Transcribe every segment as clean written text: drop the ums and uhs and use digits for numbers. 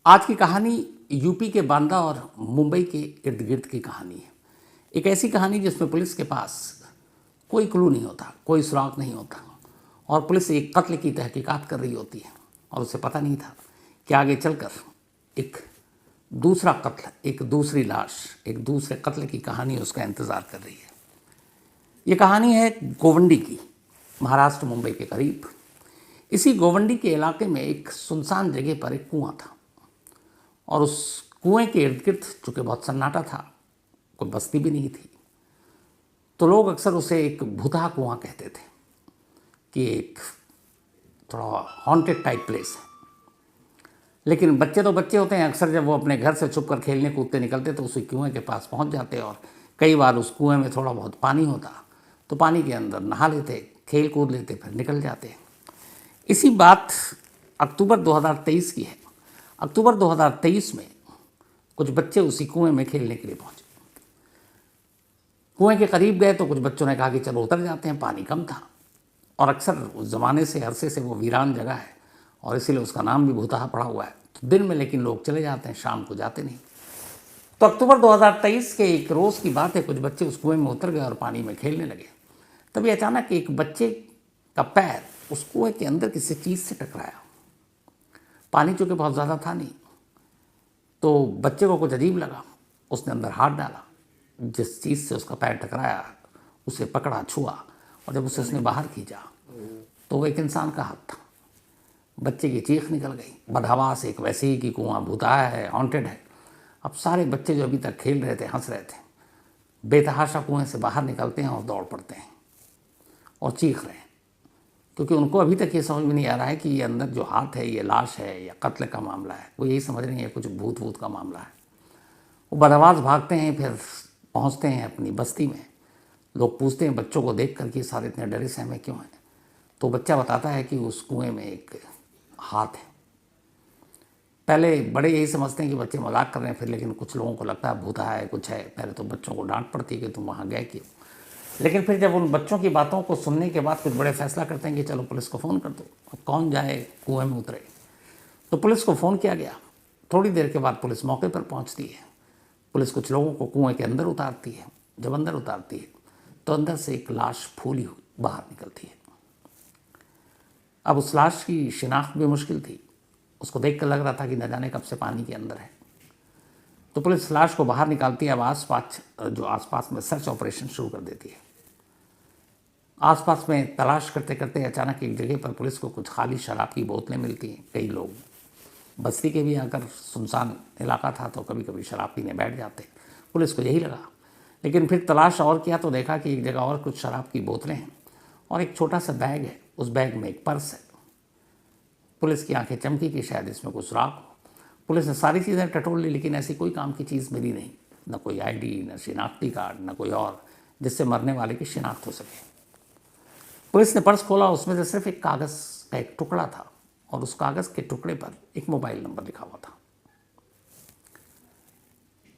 आज की कहानी यूपी के बांदा और मुंबई के इर्द गिर्द की कहानी है। एक ऐसी कहानी जिसमें पुलिस के पास कोई क्लू नहीं होता, कोई सुराग नहीं होता और पुलिस एक कत्ल की तहकीकात कर रही होती है और उसे पता नहीं था कि आगे चलकर एक दूसरा कत्ल, एक दूसरी लाश, एक दूसरे कत्ल की कहानी उसका इंतज़ार कर रही है। ये कहानी है गोवंडी की, महाराष्ट्र मुंबई के करीब। इसी गोवंडी के इलाके में एक सुनसान जगह पर एक कुआं था और उस कुएं के इर्द गिर्द चूँकि बहुत सन्नाटा था, कोई बस्ती भी नहीं थी, तो लोग अक्सर उसे एक भूतहा कुआं कहते थे कि एक थोड़ा हॉन्टेड टाइप प्लेस है। लेकिन बच्चे तो बच्चे होते हैं, अक्सर जब वो अपने घर से छुप कर खेलने कूदते निकलते तो उस कुएं के पास पहुंच जाते और कई बार उस कुएं में थोड़ा बहुत पानी होता तो पानी के अंदर नहा लेते, खेल कूद लेते, फिर निकल जाते। इसी बात अक्टूबर 2023 की है। अक्टूबर 2023 में कुछ बच्चे उसी कुएं में खेलने के लिए पहुंचे। कुएं के करीब गए तो कुछ बच्चों ने कहा कि चलो उतर जाते हैं, पानी कम था और अक्सर उस ज़माने से अरसे से वो वीरान जगह है और इसीलिए उसका नाम भी भूतहा पड़ा हुआ है। तो दिन में लेकिन लोग चले जाते हैं, शाम को जाते नहीं। तो अक्टूबर 2023 के एक रोज़ की बात है, कुछ बच्चे उस कुएं में उतर गए और पानी में खेलने लगे। तभी अचानक एक बच्चे का पैर उस कुएं के अंदर किसी चीज़ से टकराया। पानी चूँकि बहुत ज़्यादा था नहीं, तो बच्चे को कुछ अजीब लगा। उसने अंदर हाथ डाला, जिस चीज़ से उसका पैर टकराया उसे पकड़ा, छुआ और जब उसे उसने बाहर खींचा तो वो एक इंसान का हाथ था। बच्चे की चीख निकल गई, बदहवास एक वैसे ही कि कुआं भूताया है, हॉन्टेड है। अब सारे बच्चे जो अभी तक खेल रहे थे, हंस रहे थे, बेतहाशा कुएं से बाहर निकलते हैं और दौड़ पड़ते हैं और चीख रहे हैं, क्योंकि उनको अभी तक ये समझ में नहीं आ रहा है कि ये अंदर जो हाथ है ये लाश है या कत्ल का मामला है। वो यही समझ रहे हैं कुछ भूत वूत का मामला है। वो बदहवास भागते हैं, फिर पहुंचते हैं अपनी बस्ती में। लोग पूछते हैं बच्चों को देख कर कि सारे इतने डरे सहमे क्यों हैं। तो बच्चा बताता है कि उस कुएं में एक हाथ है। पहले बड़े यही समझते हैं कि बच्चे मजाक कर रहे हैं, फिर लेकिन कुछ लोगों को लगता है भूता है, कुछ है। पहले तो बच्चों को डांट पड़ती है कि तुम वहाँ गए क्यों, लेकिन फिर जब उन बच्चों की बातों को सुनने के बाद कुछ बड़े फैसला करते हैं कि चलो पुलिस को फ़ोन कर दो। अब कौन जाए कुएं में उतरे, तो पुलिस को फ़ोन किया गया। थोड़ी देर के बाद पुलिस मौके पर पहुंचती है। पुलिस कुछ लोगों को कुएं के अंदर उतारती है। जब अंदर उतारती है तो अंदर से एक लाश फूली हुई बाहर निकलती है। अब उस लाश की शिनाख्त भी मुश्किल थी। उसको देख कर लग रहा था कि न जाने कब से पानी के अंदर है। तो पुलिस लाश को बाहर निकालती है। अब आसपास में सर्च ऑपरेशन शुरू कर देती है। आसपास में तलाश करते करते अचानक एक जगह पर पुलिस को कुछ खाली शराब की बोतलें मिलती हैं। कई लोग बस्ती के भी आकर, सुनसान इलाका था तो कभी कभी शराब पीने बैठ जाते। पुलिस को यही लगा, लेकिन फिर तलाश और किया तो देखा कि एक जगह और कुछ शराब की बोतलें हैं और एक छोटा सा बैग है। उस बैग में एक पर्स है। पुलिस की आंखें चमकी कि शायद इसमें कुछ सुराग हो। पुलिस ने सारी चीज़ें टटोल ली, लेकिन ऐसी कोई काम की चीज़ मिली नहीं। न कोई आईडी, न शिनाख्ती कार्ड, न कोई और जिससे मरने वाले की शिनाख्त हो सके। पुलिस ने पर्स खोला, उसमें से सिर्फ एक कागज़ का एक टुकड़ा था और उस कागज़ के टुकड़े पर एक मोबाइल नंबर लिखा हुआ था।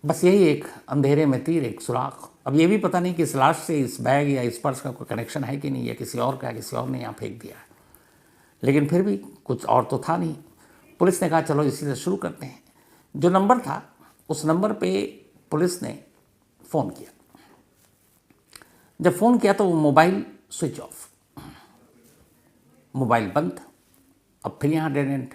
बस यही एक अंधेरे में तीर, एक सुराग। अब ये भी पता नहीं कि इस लाश से इस बैग या इस पर्स का कोई कनेक्शन है कि नहीं, या किसी और का, किसी और ने यहाँ फेंक दिया है। लेकिन फिर भी कुछ और तो था नहीं। पुलिस ने कहा चलो इसी से शुरू करते हैं। जो नंबर था उस नंबर पे पुलिस ने फ़ोन किया। जब फ़ोन किया तो वो मोबाइल स्विच ऑफ, मोबाइल बंद था। अब फिर यहाँ डेड एंड।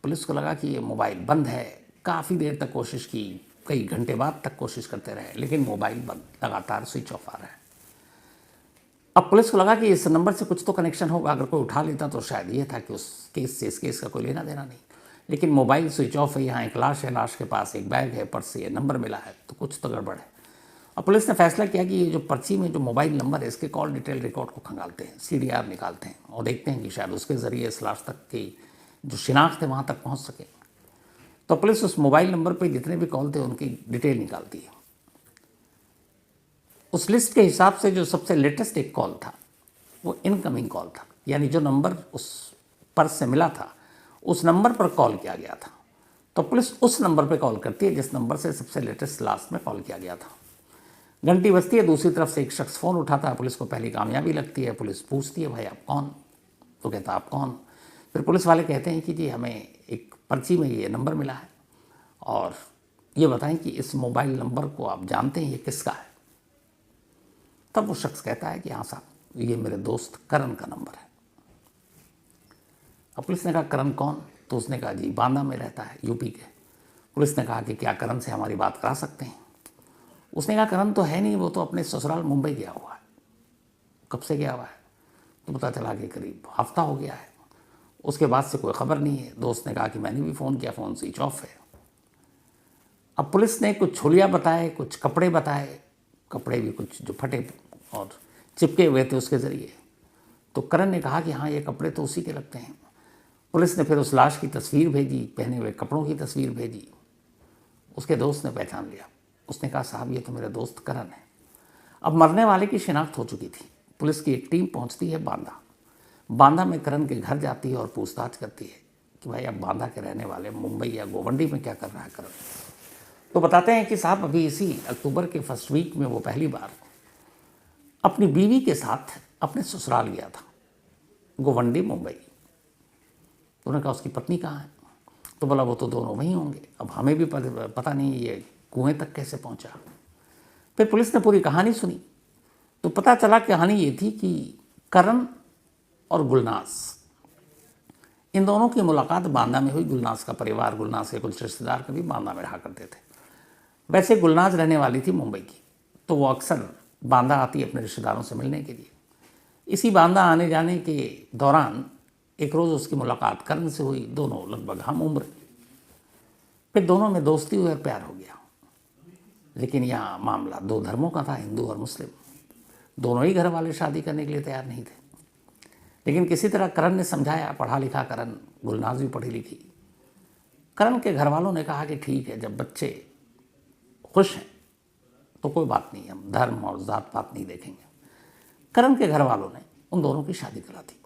पुलिस को लगा कि ये मोबाइल बंद है। काफ़ी देर तक कोशिश की, कई घंटे बाद तक कोशिश करते रहे, लेकिन मोबाइल बंद, लगातार स्विच ऑफ आ रहा है। अब पुलिस को लगा कि इस नंबर से कुछ तो कनेक्शन होगा। अगर कोई उठा लेता तो शायद ये था कि उस केस से इस केस का कोई लेना देना नहीं। लेकिन मोबाइल स्विच ऑफ है, यहाँ एक लाश है, लाश के पास एक बैग है, पर्स से ये नंबर मिला है, तो कुछ तो गड़बड़ है। अब पुलिस ने फैसला किया कि ये जो पर्ची में जो मोबाइल नंबर है इसके कॉल डिटेल रिकॉर्ड को खंगालते हैं, CDR निकालते हैं और देखते हैं कि शायद उसके ज़रिए इस लाश तक की जो शिनाख्त है वहाँ तक पहुँच सके। तो पुलिस उस मोबाइल नंबर पे जितने भी कॉल थे उनकी डिटेल निकालती है। उस लिस्ट के हिसाब से जो सबसे लेटेस्ट एक कॉल था वो इनकमिंग कॉल था, यानी जो नंबर उस पर्स से मिला था उस नंबर पर कॉल किया गया था। तो पुलिस उस नंबर पे कॉल करती है जिस नंबर से सबसे लेटेस्ट लास्ट में कॉल किया गया था। घंटी बजती है, दूसरी तरफ से एक शख्स फ़ोन उठाता है। पुलिस को पहली कामयाबी लगती है। पुलिस पूछती है भाई आप कौन? तो कहता आप कौन? फिर पुलिस वाले कहते हैं कि जी हमें एक पर्ची में ये नंबर मिला है और ये बताएं कि इस मोबाइल नंबर को आप जानते हैं ये किसका है। तब वो शख्स कहता है कि हाँ साहब, ये मेरे दोस्त करण का नंबर है। अब पुलिस ने कहा करण कौन? तो उसने कहा जी बांदा में रहता है, यूपी के। पुलिस ने कहा कि क्या करण से हमारी बात करा सकते हैं? उसने कहा करण तो है नहीं, वो तो अपने ससुराल मुंबई गया हुआ है। कब से गया हुआ है? तो पता चला कि करीब हफ्ता हो गया है। उसके बाद से कोई खबर नहीं है। दोस्त ने कहा कि मैंने भी फ़ोन किया, फ़ोन स्विच ऑफ है। अब पुलिस ने कुछ छुलिया बताए, कुछ कपड़े बताए, कपड़े भी कुछ जो फटे और चिपके हुए थे उसके ज़रिए। तो करण ने कहा कि हाँ ये कपड़े तो उसी के लगते हैं। पुलिस ने फिर उस लाश की तस्वीर भेजी, पहने हुए कपड़ों की तस्वीर भेजी। उसके दोस्त ने पहचान लिया। उसने कहा साहब ये तो मेरे दोस्त करण है। अब मरने वाले की शिनाख्त हो चुकी थी। पुलिस की एक टीम पहुंचती है बांदा। बांदा में करण के घर जाती है और पूछताछ करती है कि भाई अब बांदा के रहने वाले मुंबई या गोवंडी में क्या कर रहा है करण। तो बताते हैं कि साहब अभी इसी अक्टूबर के फर्स्ट वीक में वो पहली बार अपनी बीवी के साथ अपने ससुराल गया था, गोवंडी मुंबई। उन्होंने कहा उसकी पत्नी कहाँ है? तो बोला वो तो दोनों वहीं होंगे। अब हमें भी पता नहीं ये कुएं तक कैसे पहुंचा। फिर पुलिस ने पूरी कहानी सुनी तो पता चला कहानी ये थी कि करण और गुलनाज, इन दोनों की मुलाकात बांदा में हुई। गुलनाज का परिवार, गुलनाज के कुछ रिश्तेदार कभी बांदा में रहा करते थे। वैसे गुलनाज रहने वाली थी मुंबई की, तो वो अक्सर बांदा आती अपने रिश्तेदारों से मिलने के लिए। इसी बांदा आने जाने के दौरान एक रोज़ उसकी मुलाकात करण से हुई। दोनों लगभग हम उम्र। फिर दोनों में दोस्ती हुई और प्यार हो गया। लेकिन यहाँ मामला दो धर्मों का था, हिंदू और मुस्लिम। दोनों ही घर वाले शादी करने के लिए तैयार नहीं थे। लेकिन किसी तरह करण ने समझाया, पढ़ा लिखा करण, गुलनाज भी पढ़ी लिखी। करण के घर वालों ने कहा कि ठीक है, जब बच्चे खुश हैं तो कोई बात नहीं, हम धर्म और जात पात नहीं देखेंगे। करण के घर वालों ने उन दोनों की शादी करा दी,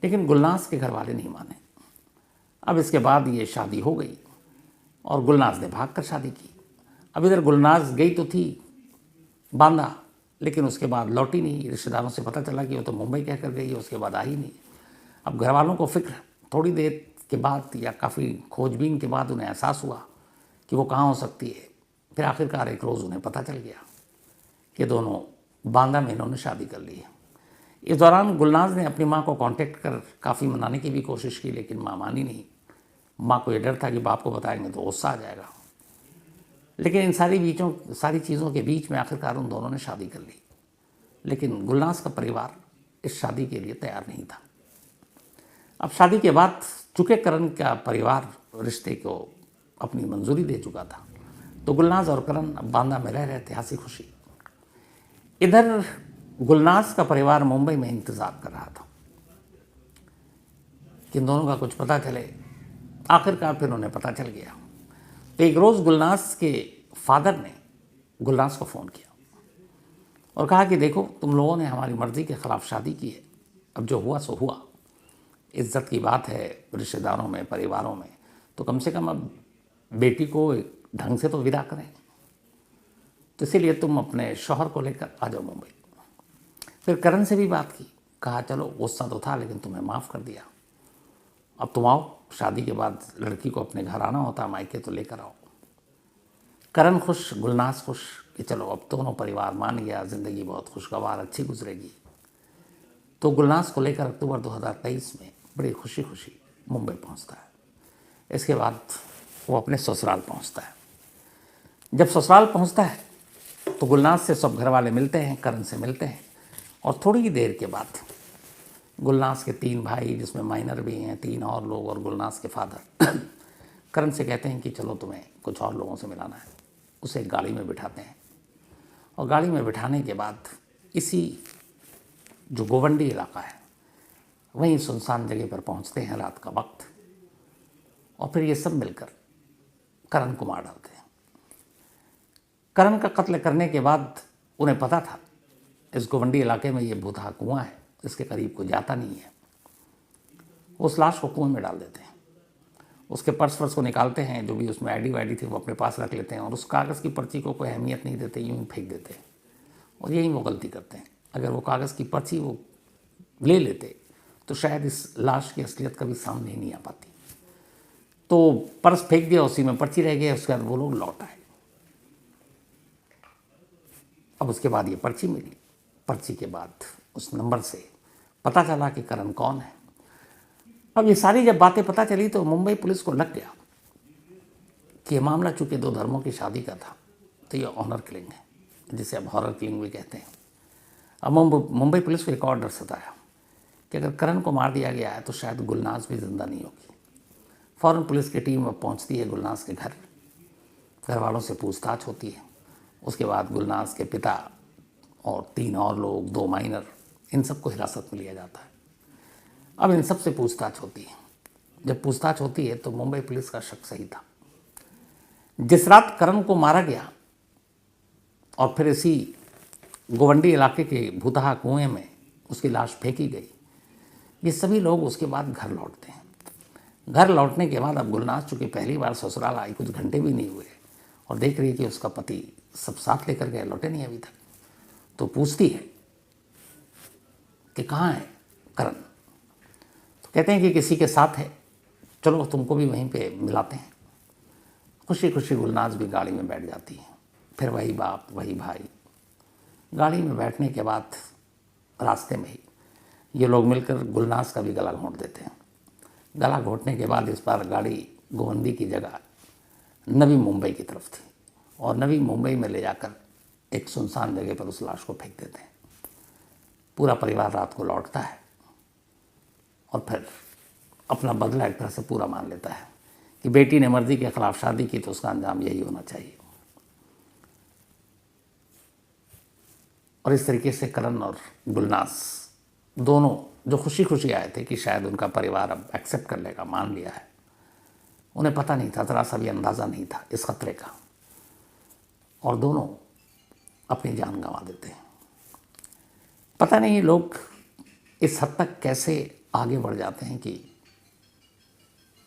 लेकिन गुलनाज के घर वाले नहीं माने। अब इसके बाद ये शादी हो गई और गुलनाज ने भाग कर शादी की। अब इधर गुलनाज गई तो थी बांदा, लेकिन उसके बाद लौटी नहीं। रिश्तेदारों से पता चला कि वो तो मुंबई कह कर गई है, उसके बाद आई नहीं। अब घर वालों को फिक्र। थोड़ी देर के बाद या काफ़ी खोजबीन के बाद उन्हें एहसास हुआ कि वो कहाँ हो सकती है। फिर आखिरकार एक रोज़ उन्हें पता चल गया कि दोनों बांदा में इन्होंने शादी कर ली है। इस दौरान गुलनाज ने अपनी माँ को कांटेक्ट कर काफ़ी मनाने की भी कोशिश की, लेकिन माँ मानी नहीं। माँ को ये डर था कि बाप को बताएंगे तो गुस्सा आ जाएगा। लेकिन इन सारी चीज़ों के बीच में आखिरकार उन दोनों ने शादी कर ली। लेकिन गुलनाज का परिवार इस शादी के लिए तैयार नहीं था। अब शादी के बाद चूँकि करण का परिवार रिश्ते को अपनी मंजूरी दे चुका था, तो गुलनाज और करण अब बांदा में रह रहे थे हंसी खुशी। इधर गुलनाज का परिवार मुंबई में इंतज़ार कर रहा था कि इन दोनों का कुछ पता चले। आखिरकार फिर उन्हें पता चल गया। तो एक रोज़ गुलनाज के फादर ने गुलनाज को फ़ोन किया और कहा कि देखो, तुम लोगों ने हमारी मर्ज़ी के ख़िलाफ़ शादी की है। अब जो हुआ सो हुआ, इज़्ज़त की बात है रिश्तेदारों में, परिवारों में, तो कम से कम अब बेटी को ढंग से तो विदा करें। तो इसीलिए तुम अपने शौहर को लेकर आ जाओ मुंबई। फिर करण से भी बात की, कहा चलो गुस्सा तो था लेकिन तुम्हें माफ़ कर दिया, अब तुम आओ। शादी के बाद लड़की को अपने घर आना होता, मायके तो लेकर आओ। करण खुश, गुलनाज खुश कि चलो अब दोनों परिवार मान गया, ज़िंदगी बहुत खुशगवार अच्छी गुजरेगी। तो गुलनाज को लेकर अक्टूबर 2023 में बड़ी खुशी खुशी मुंबई पहुंचता है। इसके बाद वो अपने ससुराल पहुंचता है। जब ससुराल पहुंचता है तो गुलनाज से सब घर वाले मिलते हैं, करण से मिलते हैं, और थोड़ी ही देर के बाद गुलनाज के 3 भाई, जिसमें माइनर भी हैं, 3 और लोग, और गुलनाज के फादर करण से कहते हैं कि चलो तुम्हें कुछ और लोगों से मिलाना है। उसे एक गाड़ी में बिठाते हैं और गाड़ी में बिठाने के बाद इसी जो गोवंडी इलाका है वहीं सुनसान जगह पर पहुंचते हैं रात का वक्त, और फिर ये सब मिलकर करण को मार डालते हैं। करण का कत्ल करने के बाद उन्हें पता था इस गोवंडी इलाके में ये भूतहा कुआं है, इसके करीब कोई जाता नहीं है। उस लाश को कुएं में डाल देते हैं। उसके पर्स वर्स को निकालते हैं, जो भी उसमें आईडी वाईडी थी वो अपने पास रख लेते हैं, और उस कागज़ की पर्ची को कोई अहमियत नहीं देते, यूँ ही फेंक देते हैं। और यही वो गलती करते हैं। अगर वो कागज़ की पर्ची वो ले लेते तो शायद इस लाश की असलियत कभी सामने ही नहीं आ पाती। तो पर्स फेंक दिया, उसी में पर्ची रह गई। उसके बाद वो लोग लौट आए। अब उसके बाद ये पर्ची मिली। पर्ची के बाद उस नंबर से पता चला कि करण कौन है। अब ये सारी जब बातें पता चली तो मुंबई पुलिस को लग गया कि ये मामला चूंकि दो धर्मों की शादी का था तो ये ऑनर किलिंग है, जिसे अब हॉरर किलिंग भी कहते हैं। अब मुंबई पुलिस को एक और डर सताया कि अगर करण को मार दिया गया है तो शायद गुलनाज भी जिंदा नहीं होगी। फ़ौरन पुलिस की टीम अब पहुंचती है गुलनाज के घर वालों से पूछताछ होती है। उसके बाद गुलनाज के पिता और 3 और लोग, 2 माइनर, इन सबको हिरासत में लिया जाता है। अब इन सब से पूछताछ होती है। जब पूछताछ होती है तो मुंबई पुलिस का शक सही था। जिस रात करण को मारा गया और फिर इसी गोवंडी इलाके के भूतहा कुएं में उसकी लाश फेंकी गई, ये सभी लोग उसके बाद घर लौटते हैं। घर लौटने के बाद अब गुलनाज चूँकि पहली बार ससुराल आई, कुछ घंटे भी नहीं हुए, और देख रही है कि उसका पति सब साथ लेकर गए, लौटे नहीं अभी तक। तो पूछती है कि कहाँ है करण। तो कहते हैं कि किसी के साथ है, चलो तुमको भी वहीं पे मिलाते हैं। खुशी खुशी गुलनाज भी गाड़ी में बैठ जाती है। फिर वही बाप वही भाई। गाड़ी में बैठने के बाद रास्ते में ही ये लोग मिलकर गुलनाज का भी गला घोंट देते हैं। गला घोंटने के बाद इस बार गाड़ी गोवंदी की जगह नवी मुंबई की तरफ थी, और नवी मुंबई में ले जाकर एक सुनसान जगह पर उस लाश को फेंक देते हैं। पूरा परिवार रात को लौटता है और फिर अपना बदला एक तरह से पूरा मान लेता है कि बेटी ने मर्जी के खिलाफ शादी की तो उसका अंजाम यही होना चाहिए। और इस तरीके से करण और गुलनाज दोनों जो खुशी खुशी आए थे कि शायद उनका परिवार अब एक्सेप्ट कर लेगा, मान लिया है, उन्हें पता नहीं था, ज़रा सा भी अंदाज़ा नहीं था इस खतरे का, और दोनों अपनी जान गंवा देते हैं। पता नहीं लोग इस हद तक कैसे आगे बढ़ जाते हैं कि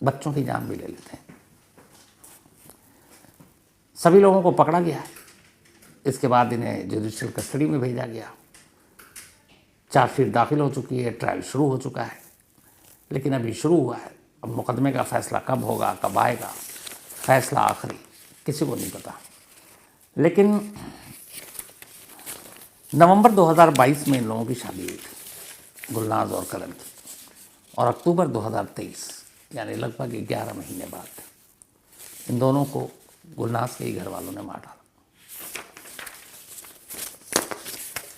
बच्चों की जान भी ले लेते हैं। सभी लोगों को पकड़ा गया। इसके बाद इन्हें जुडिशियल कस्टडी में भेजा गया। चार्जशीट दाखिल हो चुकी है, ट्रायल शुरू हो चुका है, लेकिन अभी शुरू हुआ है। अब मुकदमे का फैसला कब होगा, कब आएगा, फैसला आखिरी किसी को नहीं पता। लेकिन नवंबर 2022 में इन लोगों की शादी हुई थी, गुलनाज और करण की, और अक्टूबर 2023 यानी लगभग 11 महीने बाद इन दोनों को गुलनाज के ही घर वालों ने मार डाला।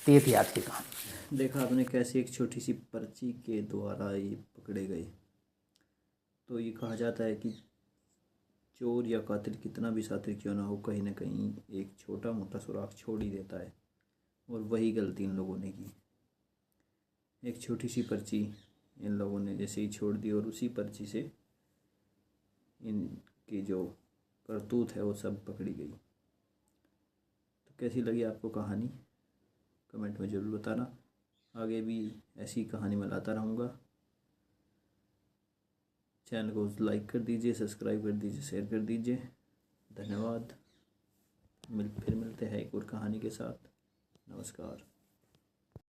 ये थी आज की कहानी। देखा आपने कैसे एक छोटी सी पर्ची के द्वारा ये पकड़े गए। तो ये कहा जाता है कि चोर या कातिल कितना भी शातिर क्यों ना हो, कहीं ना कहीं एक छोटा मोटा सुराग छोड़ ही देता है, और वही गलती इन लोगों ने की। एक छोटी सी पर्ची इन लोगों ने जैसे ही छोड़ दी और उसी पर्ची से इनकी जो करतूत है वो सब पकड़ी गई। तो कैसी लगी आपको कहानी, कमेंट में ज़रूर बताना। आगे भी ऐसी कहानी मैं लाता रहूँगा। चैनल को लाइक कर दीजिए, सब्सक्राइब कर दीजिए, शेयर कर दीजिए। धन्यवाद। फिर मिलते हैं एक और कहानी के साथ। नमस्कार।